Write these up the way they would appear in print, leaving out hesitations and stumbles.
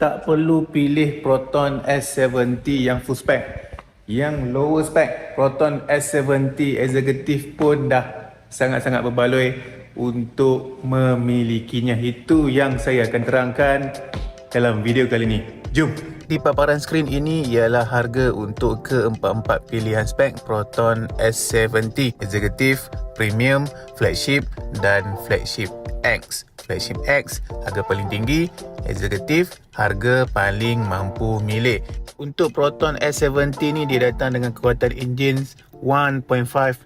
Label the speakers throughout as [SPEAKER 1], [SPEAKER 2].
[SPEAKER 1] tak perlu pilih Proton S70 yang full spec. Yang lower spec, Proton S70 Executive pun dah sangat-sangat berbaloi untuk memilikinya. Itu yang saya akan terangkan dalam video kali ini. Jom! Di paparan skrin ini ialah harga untuk keempat-empat pilihan spek Proton S70 Executive, Premium, Flagship dan Flagship X. Flagship X harga paling tinggi, Executive harga paling mampu milik. Untuk Proton S70 ni dia datang dengan kekuatan enjin 1.5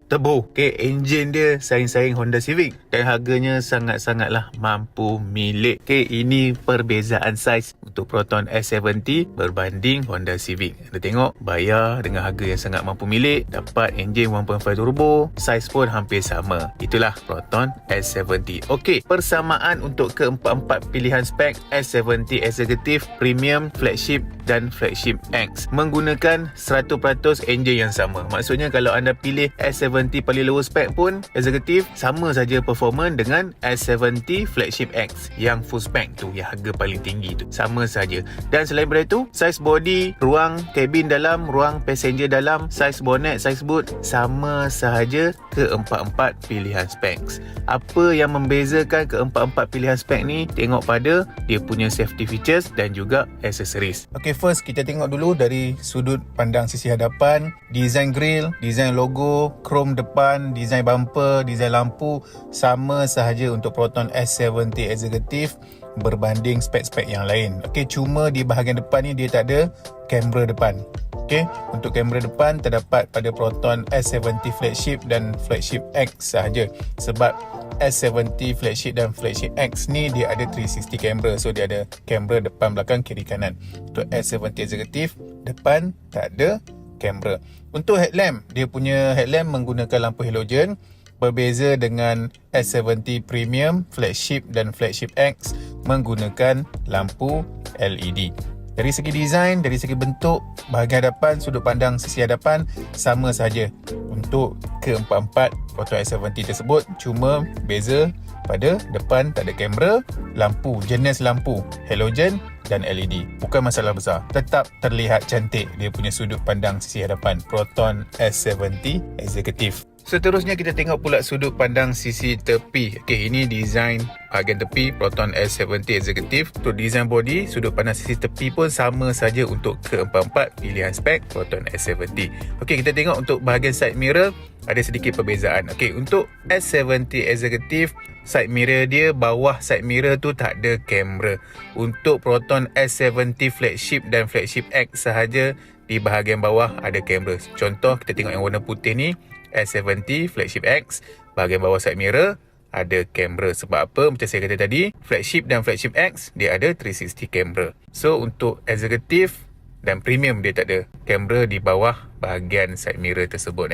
[SPEAKER 1] turbo. Okay, enjin dia saing-saing Honda Civic dan harganya sangat-sangatlah mampu milik. Okay, ini perbezaan saiz untuk Proton S70 berbanding Honda Civic. Anda tengok, bayar dengan harga yang sangat mampu milik, dapat enjin 1.5 turbo, saiz pun hampir sama. Itulah Proton S70. Okey, persamaan untuk keempat-empat pilihan spek S70 Executive, Premium, Flagship dan Flagship X menggunakan 100% enjin yang sama. Maksudnya kalau anda pilih S70 paling lower spec pun Executive, sama saja performa dengan S70 Flagship X yang full spec tu, yang harga paling tinggi tu, sama saja. Dan selain daripada itu, saiz body, ruang kabin dalam, ruang passenger dalam, saiz bonnet, saiz boot sama sahaja keempat-empat pilihan specs. Apa yang membezakan keempat-empat pilihan spek ni? Tengok pada dia punya safety features dan juga accessories. Okay, first kita tengok dulu dari sudut pandang sisi hadapan. Design grill, design logo, chrome depan, design bumper, design lampu sama sahaja untuk Proton S70 Executive berbanding spek-spek yang lain. Okey, cuma di bahagian depan ni dia tak ada kamera depan. Okey, untuk kamera depan terdapat pada Proton S70 Flagship dan Flagship X sahaja. Sebab S70 Flagship dan Flagship X ni dia ada 360 kamera. So dia ada kamera depan, belakang, kiri, kanan. Untuk S70 Executive, depan tak ada kamera. Untuk headlamp, dia punya headlamp menggunakan lampu halogen. Berbeza dengan S70 Premium, Flagship dan Flagship X menggunakan lampu LED. Dari segi design, dari segi bentuk, bahagian hadapan, sudut pandang sisi hadapan sama saja untuk keempat-empat Proton S70 tersebut. Cuma beza pada depan tak ada kamera, lampu, jenis lampu halogen dan LED. Bukan masalah besar. Tetap terlihat cantik dia punya sudut pandang sisi hadapan Proton S70 Executive. Seterusnya kita tengok pula sudut pandang sisi tepi. Okey, ini design bahagian tepi Proton S70 Executive. Untuk design body, sudut pandang sisi tepi pun sama saja untuk keempat-empat pilihan spek Proton S70. Okey, kita tengok untuk bahagian side mirror ada sedikit perbezaan. Okey, untuk S70 Executive, side mirror dia, bawah side mirror tu tak ada kamera. Untuk Proton S70 Flagship dan Flagship X sahaja di bahagian bawah ada kamera. Contoh kita tengok yang warna putih ni, S70 Flagship X, bahagian bawah side mirror ada kamera. Sebab apa? Macam saya kata tadi, Flagship dan Flagship X dia ada 360 kamera. So untuk Executive dan Premium dia tak ada kamera di bawah bahagian side mirror tersebut.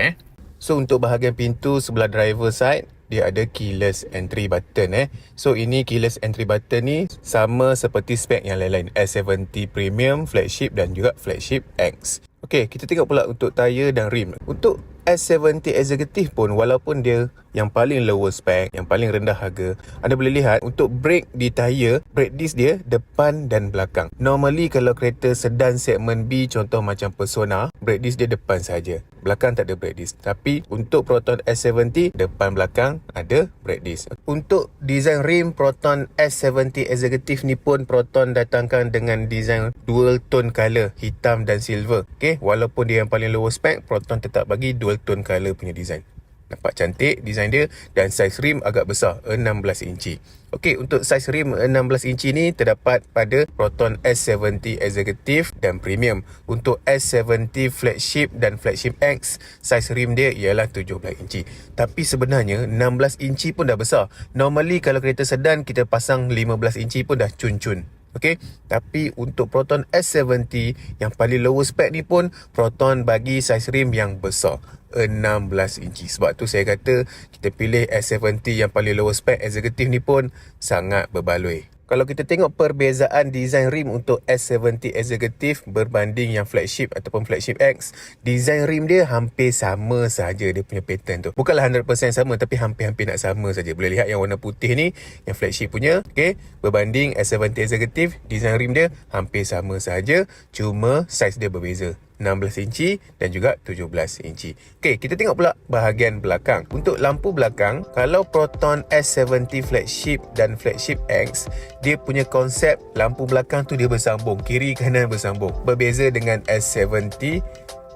[SPEAKER 1] So untuk bahagian pintu sebelah driver side, dia ada keyless entry button. So ini keyless entry button ni sama seperti spek yang lain-lain, S70 Premium, Flagship dan juga Flagship X. Okey, kita tengok pula untuk tayar dan rim. Untuk S70 Executive pun, walaupun dia yang paling lower spec, yang paling rendah harga, anda boleh lihat untuk brake di tayar, brake disc dia depan dan belakang. Normally kalau kereta sedan segmen B, contoh macam Persona, brake disc dia depan saja, belakang tak ada brake disc. Tapi untuk Proton S70, depan belakang ada brake disc. Untuk design rim Proton S70 Executive ni pun Proton datangkan dengan design dual tone color, hitam dan silver. Okay, walaupun dia yang paling lower spec, Proton tetap bagi dual tone color punya design. Nampak cantik design dia, dan saiz rim agak besar, 16 inci. Okey, untuk saiz rim 16 inci ni terdapat pada Proton S70 Executive dan Premium. Untuk S70 Flagship dan Flagship X, saiz rim dia ialah 17 inci. Tapi sebenarnya 16 inci pun dah besar. Normally kalau kereta sedan kita pasang 15 inci pun dah cun-cun. Okey, tapi untuk Proton S70 yang paling lower spec ni pun Proton bagi saiz rim yang besar, 16 inci. Sebab tu saya kata kita pilih S70 yang paling lower spec Executive ni pun sangat berbaloi.
[SPEAKER 2] Kalau kita tengok perbezaan design rim untuk S70 Executive berbanding yang flagship ataupun flagship X, design rim dia hampir sama saja dia punya pattern tu. Bukanlah 100% sama tapi hampir-hampir nak sama saja. Boleh lihat yang warna putih ni, yang flagship punya, okey, berbanding S70 Executive, design rim dia hampir sama saja, cuma saiz dia berbeza. 16 inci dan juga 17 inci. Okey, kita tengok pula bahagian belakang. Untuk lampu belakang, kalau Proton S70 flagship dan flagship X, dia punya konsep lampu belakang tu dia bersambung, kiri kanan bersambung. Berbeza dengan S70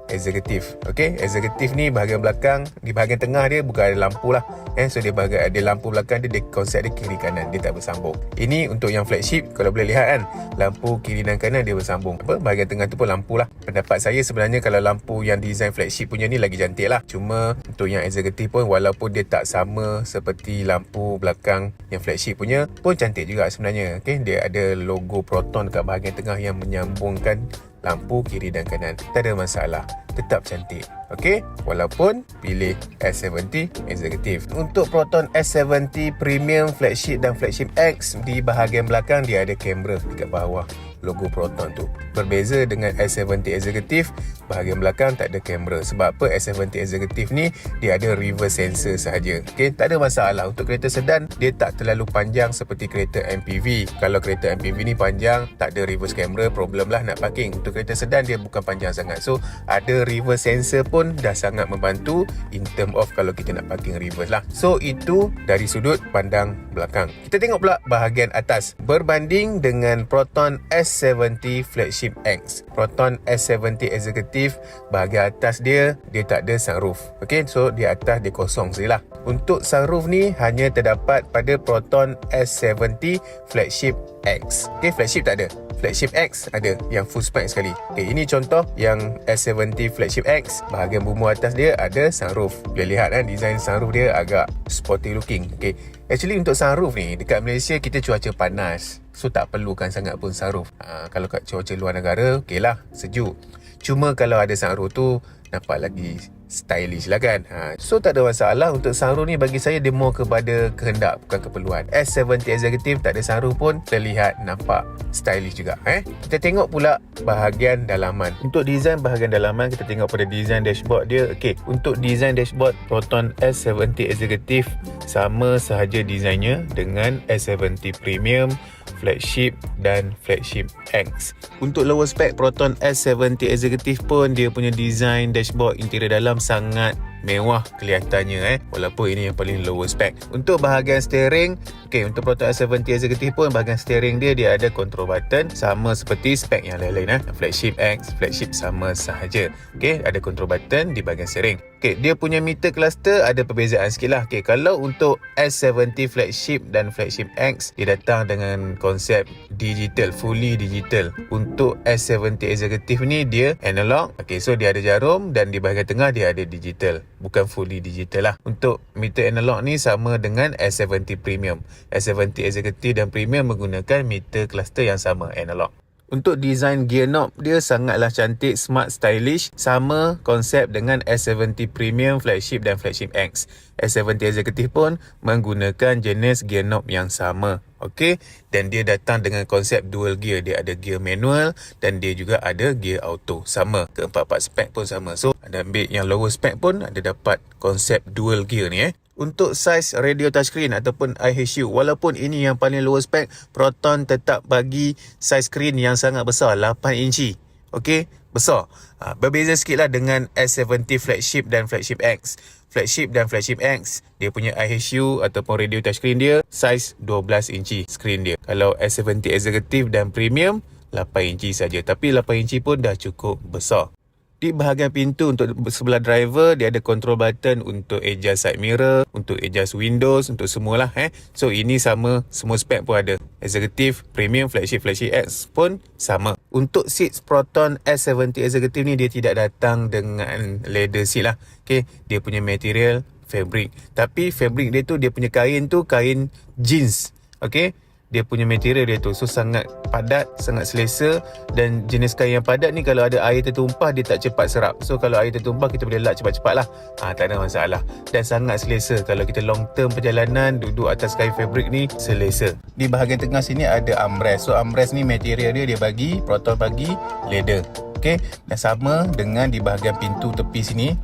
[SPEAKER 2] Executive. Okey, Executive ni bahagian belakang, di bahagian tengah dia bukan ada lampu lah. So dia bahagian ada lampu belakang dia konsep dia kiri kanan, dia tak bersambung. Ini untuk yang flagship, kalau boleh lihat kan, lampu kiri dan kanan dia bersambung. Bahagian tengah tu pun lampu lah. Pendapat saya sebenarnya kalau lampu yang design flagship punya ni lagi cantik lah. Cuma untuk yang Executive pun walaupun dia tak sama seperti lampu belakang yang flagship punya, pun cantik juga sebenarnya. Okey, dia ada logo Proton kat bahagian tengah yang menyambungkan lampu kiri dan kanan. Tak ada masalah, tetap cantik. Okey, walaupun pilih S70 Executive. Untuk Proton S70 Premium Flagship dan Flagship X, di bahagian belakang dia ada kamera dekat bawah logo Proton tu. Berbeza dengan S70 Executive, bahagian belakang tak ada kamera. Sebab apa? S70 Executive ni dia ada reverse sensor sahaja. Okey, tak ada masalah. Untuk kereta sedan dia tak terlalu panjang seperti kereta MPV. Kalau kereta MPV ni panjang, tak ada reverse camera, problem lah nak parking. Untuk kereta sedan dia bukan panjang sangat. So ada reverse sensor pun dah sangat membantu in term of kalau kita nak parking reverse lah. So itu dari sudut pandang belakang. Kita tengok pula bahagian atas. Berbanding dengan Proton S70 Flagship X, Proton S70 Executive, bahagian atas dia tak ada sunroof. Okey, so di atas dia kosong sajalah. Untuk sunroof ni hanya terdapat pada Proton S70 Flagship X. Okey, flagship tak ada. Flagship X ada yang full spec sekali. Okay, ini contoh yang S70 Flagship X. Bahagian bumbu atas dia ada sunroof. Boleh lihat kan, design sunroof dia agak sporty looking. Okay, actually untuk sunroof ni dekat Malaysia kita cuaca panas, so tak perlukan sangat pun sunroof. Kalau kat cuaca luar negara, okey lah, sejuk. Cuma kalau ada sunroof tu nampak lagi stylish lah kan. So tak ada masalah. Untuk sunroof ni bagi saya dia more kepada kehendak, bukan keperluan. S70 Executive tak ada sunroof pun terlihat nampak stylish juga. Kita tengok pula bahagian dalaman. Untuk design bahagian dalaman, kita tengok pada design dashboard dia. Okey, untuk design dashboard Proton S70 Executive sama sahaja desainnya dengan S70 Premium, Flagship dan Flagship X. Untuk lower spec Proton S70 Executive pun dia punya design dashboard interior dalam sangat mewah kelihatannya walaupun ini yang paling lower spec. Untuk bahagian steering, okey, untuk Proton S70 Executive pun bahagian steering dia ada control button sama seperti spec yang lain-lain. Flagship X, Flagship sama sahaja. Okey, ada control button di bahagian steering. Okey, dia punya meter cluster ada perbezaan sikit lah. Okey, kalau untuk S70 Flagship dan Flagship X, dia datang dengan konsep digital, fully digital. Untuk S70 Executive ni dia analog. Okey, so dia ada jarum dan di bahagian tengah dia ada digital, bukan fully digital lah. Untuk meter analog ni sama dengan S70 Premium. S70 Executive dan Premium menggunakan meter cluster yang sama, analog. Untuk design gear knob dia sangatlah cantik, smart, stylish. Sama konsep dengan S70 Premium, Flagship dan Flagship X. S70 Executive pun menggunakan jenis gear knob yang sama. Okey, dan dia datang dengan konsep dual gear. Dia ada gear manual dan dia juga ada gear auto. Sama, keempat-empat spek pun sama. So, ada ambil yang lower spek pun ada dapat konsep dual gear ni. Untuk saiz radio touchscreen ataupun IHU, walaupun ini yang paling lower spec, Proton tetap bagi saiz screen yang sangat besar, 8 inci. Okey, besar. Berbeza sikit lah dengan S70 Flagship dan Flagship X. Flagship dan Flagship X, dia punya IHU ataupun radio touchscreen dia saiz 12 inci screen dia. Kalau S70 Executive dan Premium 8 inci saja, tapi 8 inci pun dah cukup besar. Di bahagian pintu untuk sebelah driver, dia ada control button untuk adjust side mirror, untuk adjust windows, untuk semualah. So ini sama, semua spek pun ada. Executive, Premium, Flagship, Flagship X pun sama. Untuk seats Proton S70 Executive ni dia tidak datang dengan leather seat lah. Okay, dia punya material fabric. Tapi fabric dia tu, dia punya kain tu kain jeans. Okay, dia punya material dia tu. So sangat padat, sangat selesa. Dan jenis kain yang padat ni kalau ada air tertumpah dia tak cepat serap. So kalau air tertumpah kita boleh lap cepat-cepat lah. Tak ada masalah. Dan sangat selesa. Kalau kita long term perjalanan duduk atas kain fabric ni, selesa. Di bahagian tengah sini ada armrest. So armrest ni material dia bagi Proton bagi leather. Okay, dan sama dengan di bahagian pintu tepi sini,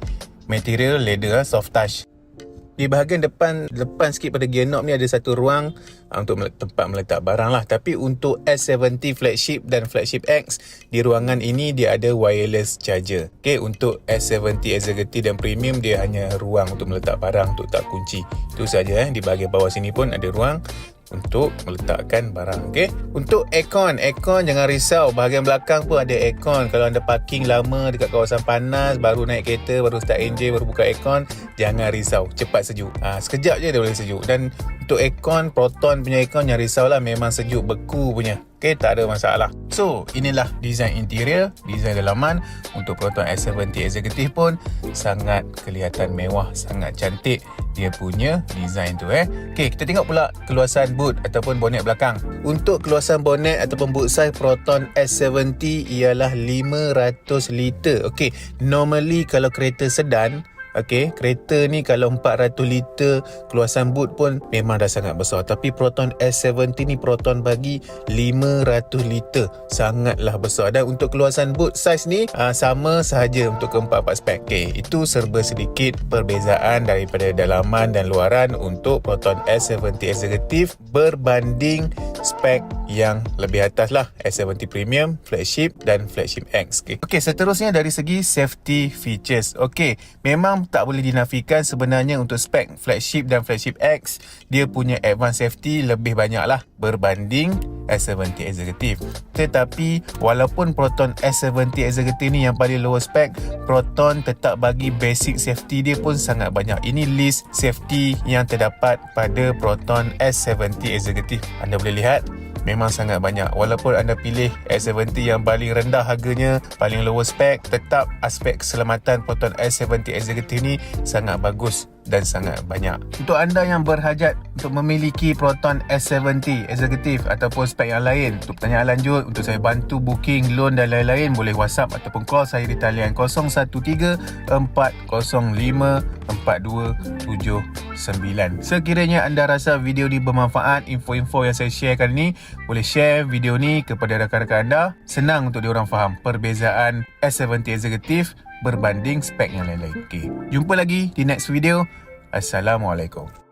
[SPEAKER 2] material leather, soft touch. Di bahagian depan sikit pada gear knob ni ada satu ruang untuk tempat meletak barang lah. Tapi untuk S70 flagship dan flagship X, di ruangan ini dia ada wireless charger. Okay, untuk S70 executive dan premium dia hanya ruang untuk meletak barang, untuk tak kunci. Itu saja. Di bahagian bawah sini pun ada ruang untuk meletakkan barang. Okay, untuk aircon jangan risau, bahagian belakang pun ada aircon. Kalau anda parking lama dekat kawasan panas, baru naik kereta, baru start enjin, baru buka aircon, jangan risau, cepat sejuk. Sekejap je dia boleh sejuk. Dan untuk aircon, Proton punya aircon, jangan risau lah, memang sejuk, beku punya. Okay, tak ada masalah. So, inilah design interior, design dalaman untuk Proton S70 Executive pun sangat kelihatan mewah, sangat cantik dia punya design tu. Okay, kita tengok pula keluasan boot ataupun bonet belakang. Untuk keluasan bonet ataupun boot size Proton S70 ialah 500 liter. Okay, normally kalau kereta sedan, okay, kereta ni kalau 400 liter keluasan boot pun memang dah sangat besar. Tapi Proton S70 ni Proton bagi 500 liter, sangatlah besar. Dan untuk keluasan boot size ni sama sahaja untuk keempat-empat spek. Okay, itu serba sedikit perbezaan daripada dalaman dan luaran untuk Proton S70 Executive berbanding spek yang lebih atas lah, S70 Premium, Flagship dan Flagship X. Okay, seterusnya dari segi safety features. Okay, memang tak boleh dinafikan sebenarnya untuk spek Flagship dan Flagship X, dia punya advanced safety lebih banyak lah berbanding S70 Executive. Tetapi walaupun Proton S70 Executive ni yang paling lower spec, Proton tetap bagi basic safety dia pun sangat banyak. Ini list safety yang terdapat pada Proton S70 Executive. Anda boleh lihat memang sangat banyak. Walaupun anda pilih S70 yang paling rendah harganya, paling lower spec, tetap aspek keselamatan Proton S70 Executive ni sangat bagus dan sangat banyak. Untuk anda yang berhajat untuk memiliki Proton S70 Executive ataupun spek yang lain, untuk pertanyaan lanjut, untuk saya bantu booking loan dan lain-lain, boleh WhatsApp ataupun call saya di talian 013 405 4279. Sekiranya anda rasa video ni bermanfaat, info-info yang saya sharekan ni, boleh share video ni kepada rakan-rakan anda. Senang untuk diorang faham perbezaan S70 Executive berbanding spek yang lain-lain. Okay, jumpa lagi di next video. Assalamualaikum.